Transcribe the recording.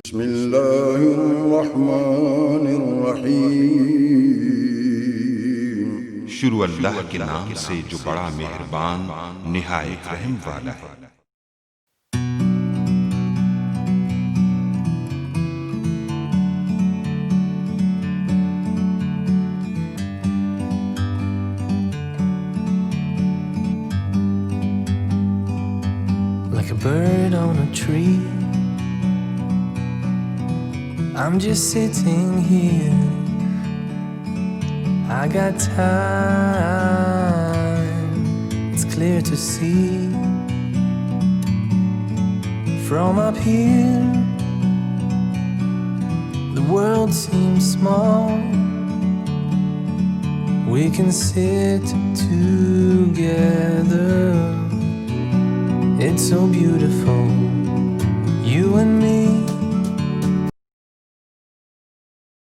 بسم الله الرحمن الرحيم शुरू अल्लाह के नाम से जो बड़ा मेहरबान निहायत रहम वाला है। Like a bird on a tree, I'm just sitting here. I got time, it's clear to see. From up here, the world seems small. We can sit together, it's so beautiful, you and me.